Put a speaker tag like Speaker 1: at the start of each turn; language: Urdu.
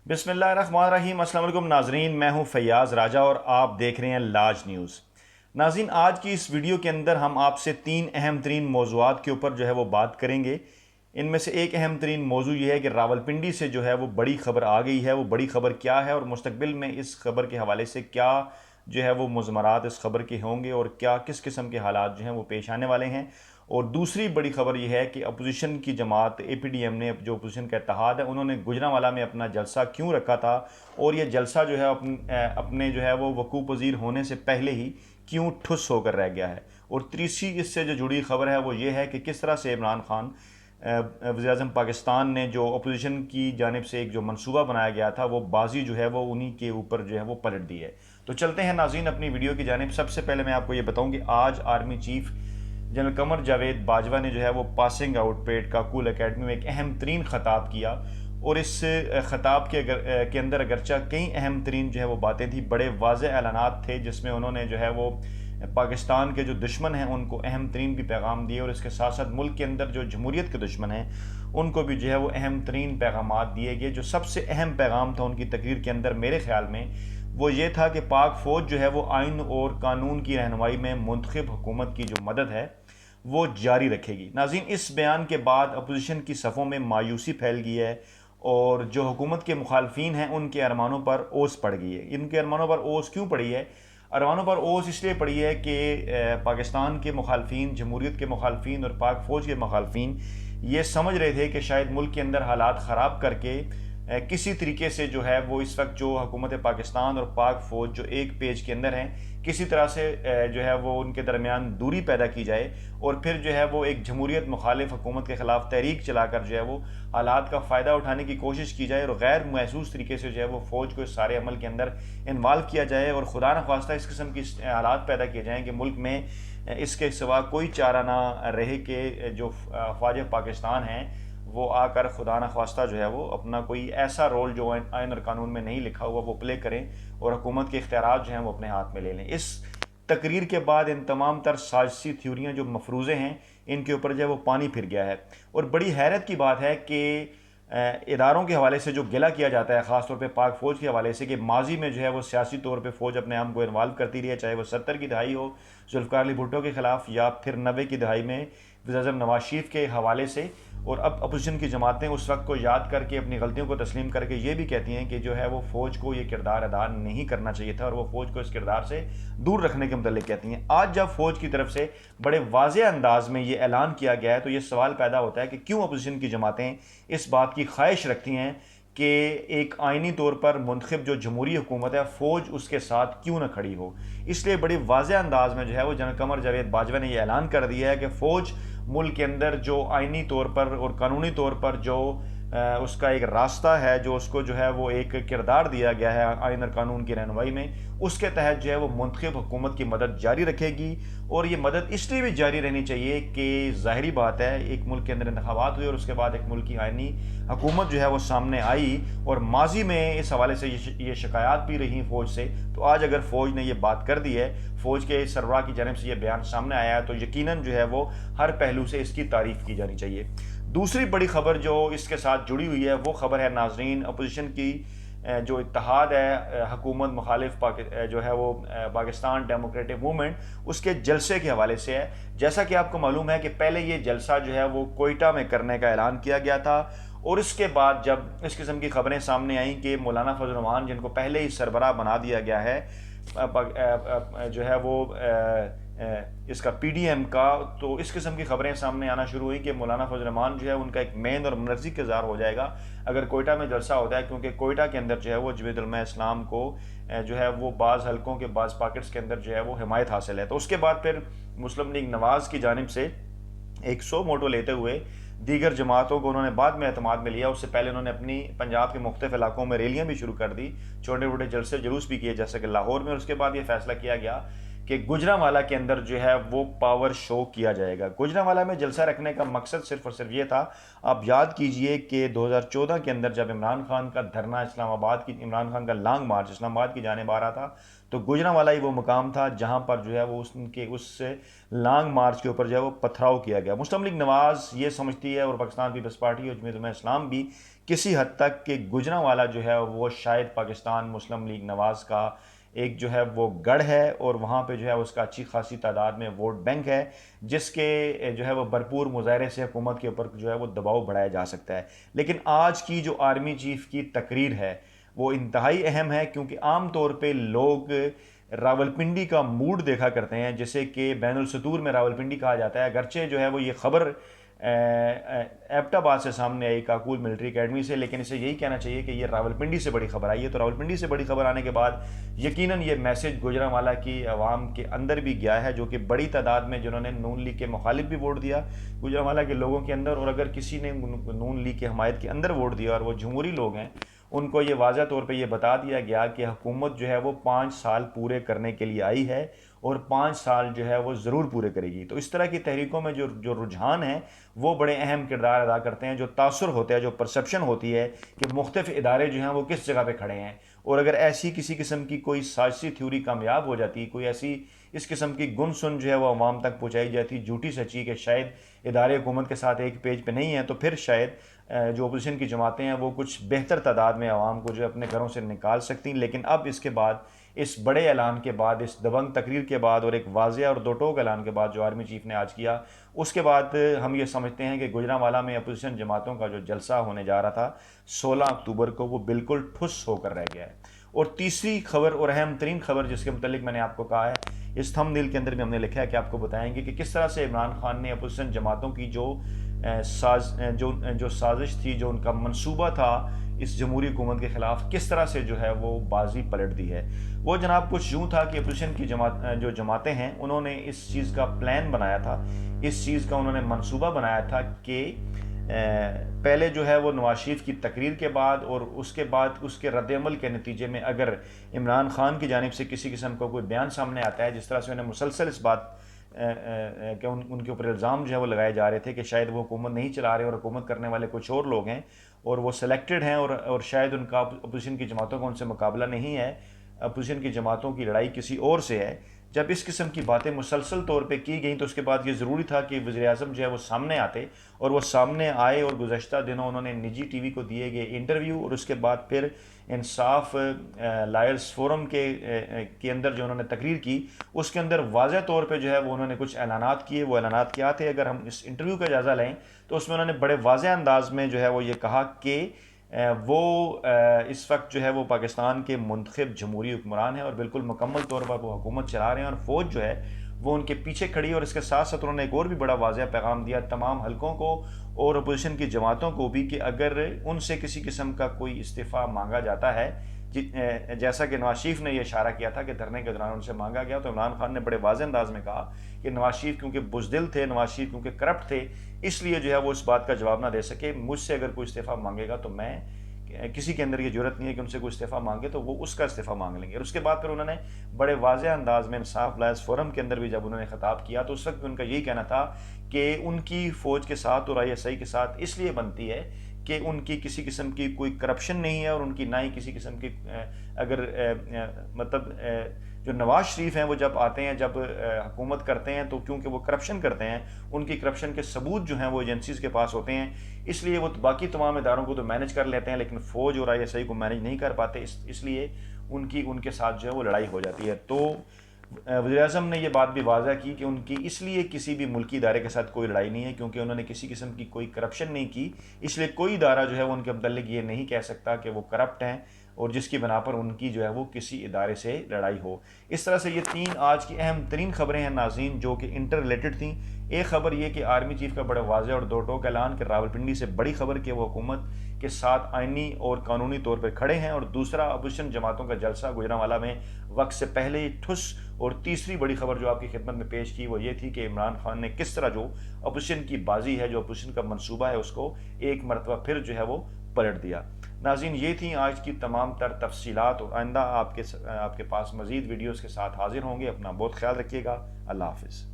Speaker 1: بسم اللہ الرحمن الرحیم۔ السلام علیکم ناظرین، میں ہوں فیاض راجہ اور آپ دیکھ رہے ہیں لاج نیوز۔ ناظرین، آج کی اس ویڈیو کے اندر ہم آپ سے 3 اہم ترین موضوعات کے اوپر جو ہے وہ بات کریں گے۔ ان میں سے ایک اہم ترین موضوع یہ ہے کہ راولپنڈی سے جو ہے وہ بڑی خبر آ گئی ہے۔ وہ بڑی خبر کیا ہے اور مستقبل میں اس خبر کے حوالے سے کیا جو ہے وہ مضمرات اس خبر کے ہوں گے اور کیا کس قسم کے حالات جو ہیں وہ پیش آنے والے ہیں۔ اور دوسری بڑی خبر یہ ہے کہ اپوزیشن کی جماعت اے پی ڈی ایم نے، جو اپوزیشن کا اتحاد ہے، انہوں نے گوجرانوالہ میں اپنا جلسہ کیوں رکھا تھا اور یہ جلسہ جو ہے اپنے جو ہے وہ وقوع پذیر ہونے سے پہلے ہی کیوں ٹھس ہو کر رہ گیا ہے۔ اور تیسری اس سے جو جڑی خبر ہے وہ یہ ہے کہ کس طرح سے عمران خان وزیر اعظم پاکستان نے جو اپوزیشن کی جانب سے ایک جو منصوبہ بنایا گیا تھا وہ بازی جو ہے وہ انہی کے اوپر جو ہے وہ پلٹ دی ہے۔ تو چلتے ہیں ناظرین اپنی ویڈیو کی جانب۔ سب سے پہلے میں آپ کو یہ بتاؤں کہ آج army chief general Qamar Javed Bajwa نے جو ہے وہ passing out parade Kakul academy میں ایک اہم ترین خطاب کیا، اور اس خطاب کے اندر اگرچہ کئی اہم ترین جو ہے وہ باتیں تھیں، بڑے واضح اعلانات تھے جس میں انہوں نے جو ہے وہ پاکستان کے جو دشمن ہیں ان کو اہم ترین بھی پیغام دیے، اور اس کے ساتھ ساتھ ملک کے اندر جو جمہوریت کے دشمن ہیں ان کو بھی جو ہے وہ اہم ترین پیغامات دیے گئے۔ جو سب سے اہم پیغام تھا ان کی تقریر کے اندر میرے خیال میں وہ یہ تھا کہ پاک فوج جو ہے وہ آئین اور قانون کی رہنمائی میں منتخب حکومت کی جو مدد ہے وہ جاری رکھے گی۔ ناظرین، اس بیان کے بعد اپوزیشن کی صفوں میں مایوسی پھیل گئی ہے اور جو حکومت کے مخالفین ہیں ان کے ارمانوں پر اوس پڑ گئی ہے۔ ان کے ارمانوں پر اوس کیوں پڑی ہے؟ ارمانوں پر اوس اس لیے پڑی ہے کہ پاکستان کے مخالفین، جمہوریت کے مخالفین اور پاک فوج کے مخالفین یہ سمجھ رہے تھے کہ شاید ملک کے اندر حالات خراب کر کے کسی طریقے سے جو ہے وہ اس وقت جو حکومت پاکستان اور پاک فوج جو ایک پیج کے اندر ہیں، کسی طرح سے جو ہے وہ ان کے درمیان دوری پیدا کی جائے اور پھر جو ہے وہ ایک جمہوریت مخالف حکومت کے خلاف تحریک چلا کر جو ہے وہ حالات کا فائدہ اٹھانے کی کوشش کی جائے اور غیر محسوس طریقے سے جو ہے وہ فوج کو اس سارے عمل کے اندر انوالو کیا جائے، اور خدا نخواستہ اس قسم کی حالات پیدا کیے جائیں کہ ملک میں اس کے سوا کوئی چارہ نہ رہے کہ جو افواج پاکستان ہیں وہ آ کر خدا نخواستہ جو ہے وہ اپنا کوئی ایسا رول جو آئین اور قانون میں نہیں لکھا ہوا وہ پلے کریں اور حکومت کے اختیارات جو ہیں وہ اپنے ہاتھ میں لے لیں۔ اس تقریر کے بعد ان تمام تر سازشی تھیوریاں جو مفروضے ہیں ان کے اوپر جو ہے وہ پانی پھر گیا ہے، اور بڑی حیرت کی بات ہے کہ اداروں کے حوالے سے جو گلہ کیا جاتا ہے، خاص طور پہ پاک فوج کے حوالے سے، کہ ماضی میں جو ہے وہ سیاسی طور پہ فوج اپنے آپ کو انوالو کرتی رہی ہے، چاہے وہ 70 کی دہائی ہو ذوالفقار علی بھٹو کے خلاف یا پھر 90 کی دہائی میں وزیر اعظم نواز شریف کے حوالے سے۔ اور اب اپوزیشن کی جماعتیں اس وقت کو یاد کر کے اپنی غلطیوں کو تسلیم کر کے یہ بھی کہتی ہیں کہ جو ہے وہ فوج کو یہ کردار ادا نہیں کرنا چاہیے تھا اور وہ فوج کو اس کردار سے دور رکھنے کے متعلق کہتی ہیں۔ آج جب فوج کی طرف سے بڑے واضح انداز میں یہ اعلان کیا گیا ہے تو یہ سوال پیدا ہوتا ہے کہ کیوں اپوزیشن کی جماعتیں اس بات کی خواہش رکھتی ہیں کہ ایک آئینی طور پر منتخب جو جمہوری حکومت ہے فوج اس کے ساتھ کیوں نہ کھڑی ہو۔ اس لیے بڑی واضح انداز میں جو ہے وہ جنرل قمر جاوید باجوہ نے یہ اعلان کر دیا ہے کہ فوج ملک کے اندر جو آئینی طور پر اور قانونی طور پر جو اس کا ایک راستہ ہے، جو اس کو جو ہے وہ ایک کردار دیا گیا ہے آئین اور قانون کی رہنمائی میں، اس کے تحت جو ہے وہ منتخب حکومت کی مدد جاری رکھے گی۔ اور یہ مدد اس لیے بھی جاری رہنی چاہیے کہ ظاہری بات ہے ایک ملک کے اندر انتخابات ہوئے اور اس کے بعد ایک ملک کی آئینی حکومت جو ہے وہ سامنے آئی، اور ماضی میں اس حوالے سے یہ شکایات بھی رہی فوج سے، تو آج اگر فوج نے یہ بات کر دی ہے، فوج کے سربراہ کی جانب سے یہ بیان سامنے آیا ہے، تو یقیناً جو ہے وہ ہر پہلو سے اس کی تعریف کی جانی چاہیے۔ دوسری بڑی خبر جو اس کے ساتھ جڑی ہوئی ہے وہ خبر ہے ناظرین اپوزیشن کی جو اتحاد ہے حکومت مخالف جو ہے وہ پاکستان ڈیموکریٹک موومنٹ، اس کے جلسے کے حوالے سے ہے۔ جیسا کہ آپ کو معلوم ہے کہ پہلے یہ جلسہ جو ہے وہ کوئٹہ میں کرنے کا اعلان کیا گیا تھا، اور اس کے بعد جب اس قسم کی خبریں سامنے آئیں کہ مولانا فضل الرحمان جن کو پہلے ہی سربراہ بنا دیا گیا ہے جو ہے وہ اس کا پی ڈی ایم کا، تو اس قسم کی خبریں سامنے آنا شروع ہوئی کہ مولانا فضل الرحمان جو ہے ان کا ایک مین اور مرضی کردار ہو جائے گا اگر کوئٹہ میں جلسہ ہوتا ہے، کیونکہ کوئٹہ کے اندر جو ہے وہ جمعیت علماء اسلام کو جو ہے وہ بعض حلقوں کے بعض پاکٹس کے اندر جو ہے وہ حمایت حاصل ہے۔ تو اس کے بعد پھر مسلم لیگ نواز کی جانب سے 100 موٹو لیتے ہوئے دیگر جماعتوں کو انہوں نے بعد میں اعتماد میں لیا۔ اس سے پہلے انہوں نے اپنی پنجاب کے مختلف علاقوں میں ریلیاں بھی شروع کر دی، چھوٹے موٹے جلسے جلوس بھی کیے جیسے کہ لاہور میں، اور اس کے بعد یہ فیصلہ کیا گیا کہ گوجرانوالا کے اندر جو ہے وہ پاور شو کیا جائے گا۔ گوجرانوالا میں جلسہ رکھنے کا مقصد صرف اور صرف یہ تھا، آپ یاد کیجئے کہ 2014 کے اندر جب عمران خان کا دھرنا عمران خان کا لانگ مارچ اسلام آباد کی جانب آ رہا تھا، تو گوجرانوالا ہی وہ مقام تھا جہاں پر جو ہے وہ اس لانگ مارچ کے اوپر جو ہے وہ پتھراؤ کیا گیا۔ مسلم لیگ نواز یہ سمجھتی ہے، اور پاکستان پیپلز پارٹی اور جمعیت علماء اسلام بھی کسی حد تک، کہ گوجرانوالا جو ہے وہ شاید پاکستان مسلم لیگ نواز کا ایک جو ہے وہ گڑھ ہے، اور وہاں پہ جو ہے اس کا اچھی خاصی تعداد میں ووٹ بینک ہے، جس کے جو ہے وہ بھرپور مظاہرے سے حکومت کے اوپر جو ہے وہ دباؤ بڑھایا جا سکتا ہے۔ لیکن آج کی جو آرمی چیف کی تقریر ہے وہ انتہائی اہم ہے، کیونکہ عام طور پہ لوگ راولپنڈی کا موڈ دیکھا کرتے ہیں، جسے کہ بین السطور میں راولپنڈی کہا جاتا ہے، اگرچہ جو ہے وہ یہ خبر ایبٹ آباد سے سامنے آئی، کاکول ملٹری اکیڈمی سے، لیکن اسے یہی کہنا چاہیے کہ یہ راولپنڈی سے بڑی خبر آئی ہے۔ تو راولپنڈی سے بڑی خبر آنے کے بعد یقیناً یہ میسج گوجرانوالا کی عوام کے اندر بھی گیا ہے، جو کہ بڑی تعداد میں جنہوں نے نون لیگ کے مخالف بھی ووٹ دیا گوجرانوالا کے لوگوں کے اندر، اور اگر کسی نے نون لیگ کے حمایت کے اندر ووٹ دیا اور وہ جمہوری لوگ ہیں، ان کو یہ واضح طور پہ یہ بتا دیا گیا کہ حکومت جو ہے وہ 5 سال پورے کرنے کے لیے آئی ہے، اور 5 سال جو ہے وہ ضرور پورے کرے گی۔ تو اس طرح کی تحریکوں میں جو رجحان ہیں وہ بڑے اہم کردار ادا کرتے ہیں، جو تاثر ہوتا ہے، جو پرسپشن ہوتی ہے کہ مختلف ادارے جو ہیں وہ کس جگہ پہ کھڑے ہیں، اور اگر ایسی کسی قسم کی کوئی سازشی تھیوری کامیاب ہو جاتی، کوئی ایسی اس قسم کی گن سن جو ہے وہ عوام تک پہنچائی جاتی، جھوٹی سچی، کہ شاید ادارے حکومت کے ساتھ ایک پیج پہ نہیں ہیں، تو پھر شاید جو اپوزیشن کی جماعتیں ہیں وہ کچھ بہتر تعداد میں عوام کو جو ہے اپنے گھروں سے نکال سکتی ہیں۔ لیکن اب اس کے بعد، اس بڑے اعلان کے بعد، اس دبنگ تقریر کے بعد، اور ایک واضح اور دو ٹوک اعلان کے بعد جو آرمی چیف نے آج کیا، اس کے بعد ہم یہ سمجھتے ہیں کہ گوجرانوالا میں اپوزیشن جماعتوں کا جو جلسہ ہونے جا رہا تھا 16 اکتوبر کو، وہ بالکل ٹھس ہو کر رہ گیا ہے۔ اور تیسری خبر اور اہم ترین خبر جس کے متعلق میں نے آپ کو کہا ہے، اس تھم نیل کے اندر بھی ہم نے لکھا ہے کہ آپ کو بتائیں گے کہ کس طرح سے عمران خان نے اپوزیشن جماعتوں کی جو سازش تھی، جو ان کا منصوبہ تھا اس جمہوری حکومت کے خلاف، کس طرح سے جو ہے وہ بازی پلٹ دی ہے۔ وہ جناب کچھ یوں تھا کہ اپوزیشن کی جو جماعتیں ہیں انہوں نے اس چیز کا پلان بنایا تھا، اس چیز کا انہوں نے منصوبہ بنایا تھا کہ پہلے جو ہے وہ نواز شریف کی تقریر کے بعد اور اس کے بعد اس کے رد عمل کے نتیجے میں اگر عمران خان کی جانب سے کسی قسم کا کوئی بیان سامنے آتا ہے، جس طرح سے انہیں مسلسل اس بات کہ ان کے اوپر الزام جو ہے وہ لگائے جا رہے تھے کہ شاید وہ حکومت نہیں چلا رہے اور حکومت کرنے والے کچھ اور لوگ ہیں اور وہ سلیکٹڈ ہیں، اور شاید ان کا اپوزیشن کی جماعتوں کا ان سے مقابلہ نہیں ہے، اپوزیشن کی جماعتوں کی لڑائی کسی اور سے ہے۔ جب اس قسم کی باتیں مسلسل طور پہ کی گئیں تو اس کے بعد یہ ضروری تھا کہ وزیر اعظم جو ہے وہ سامنے آتے، اور وہ سامنے آئے، اور گزشتہ دنوں انہوں نے نجی ٹی وی کو دیے گئے انٹرویو، اور اس کے بعد پھر انصاف لائرز فورم کے اندر جو انہوں نے تقریر کی، اس کے اندر واضح طور پہ جو ہے وہ انہوں نے کچھ اعلانات کیے۔ وہ اعلانات کیا تھے؟ اگر ہم اس انٹرویو کا جائزہ لیں تو اس میں انہوں نے بڑے واضح انداز میں جو ہے وہ یہ کہا کہ وہ اس وقت جو ہے وہ پاکستان کے منتخب جمہوری حکمران ہیں، اور بالکل مکمل طور پر وہ حکومت چلا رہے ہیں، اور فوج جو ہے وہ ان کے پیچھے کھڑی ہے۔ اور اس کے ساتھ ساتھ انہوں نے ایک اور بھی بڑا واضح پیغام دیا تمام حلقوں کو اور اپوزیشن کی جماعتوں کو بھی کہ اگر ان سے کسی قسم کا کوئی استعفیٰ مانگا جاتا ہے، جیسا کہ نواز شریف نے یہ اشارہ کیا تھا کہ دھرنے کے دوران ان سے مانگا گیا، تو عمران خان نے بڑے واضح انداز میں کہا کہ نواز شریف کیونکہ بزدل تھے، نواز شریف کیونکہ کرپٹ تھے، اس لیے جو ہے وہ اس بات کا جواب نہ دے سکے۔ مجھ سے اگر کوئی استعفیٰ مانگے گا تو میں، کسی کے اندر یہ جرت نہیں ہے کہ ان سے کوئی استعفیٰ مانگے تو وہ اس کا استعفیٰ مانگ لیں گے۔ اور اس کے بعد پھر انہوں نے بڑے واضح انداز میں انصاف لائرز فورم کے اندر بھی جب انہوں نے خطاب کیا تو اس وقت ان کا یہی کہنا تھا کہ ان کی فوج کے ساتھ اور ISI کے ساتھ اس لیے بنتی ہے کہ ان کی کسی قسم کی کوئی کرپشن نہیں ہے، اور ان کی نہ ہی کسی قسم کی اگر مطلب جو نواز شریف ہیں وہ جب آتے ہیں، جب حکومت کرتے ہیں تو کیونکہ وہ کرپشن کرتے ہیں، ان کی کرپشن کے ثبوت جو ہیں وہ ایجنسیز کے پاس ہوتے ہیں، اس لیے وہ باقی تمام اداروں کو تو مینج کر لیتے ہیں لیکن فوج اور ISI کو مینج نہیں کر پاتے، اس لیے ان کے ساتھ جو ہے وہ لڑائی ہو جاتی ہے۔ تو وزیر اعظم نے یہ بات بھی واضح کی کہ ان کی اس لیے کسی بھی ملکی ادارے کے ساتھ کوئی لڑائی نہیں ہے کیونکہ انہوں نے کسی قسم کی کوئی کرپشن نہیں کی، اس لیے کوئی ادارہ جو ہے وہ ان کے متعلق یہ نہیں کہہ سکتا کہ وہ کرپٹ ہیں اور جس کی بنا پر ان کی جو ہے وہ کسی ادارے سے لڑائی ہو۔ اس طرح سے یہ 3 آج کی اہم ترین خبریں ہیں ناظرین جو کہ انٹر ریلیٹڈ تھیں۔ ایک خبر یہ کہ آرمی چیف کا بڑا واضح اور دو ٹوک اعلان کہ راولپنڈی سے بڑی خبر کہ وہ حکومت کے ساتھ آئینی اور قانونی طور پر کھڑے ہیں، اور دوسرا اپوزیشن جماعتوں کا جلسہ گوجرانوالا میں وقت سے پہلے ہی ٹھس۔ اور تیسری بڑی خبر جو آپ کی خدمت میں پیش کی وہ یہ تھی کہ عمران خان نے کس طرح جو اپوزیشن کی بازی ہے، جو اپوزیشن کا منصوبہ ہے، اس کو ایک مرتبہ پھر جو ہے وہ پلٹ دیا۔ ناظرین یہ تھیں آج کی تمام تر تفصیلات، اور آئندہ آپ کے پاس مزید ویڈیوز کے ساتھ حاضر ہوں گے۔ اپنا بہت خیال رکھیے گا۔ اللہ حافظ۔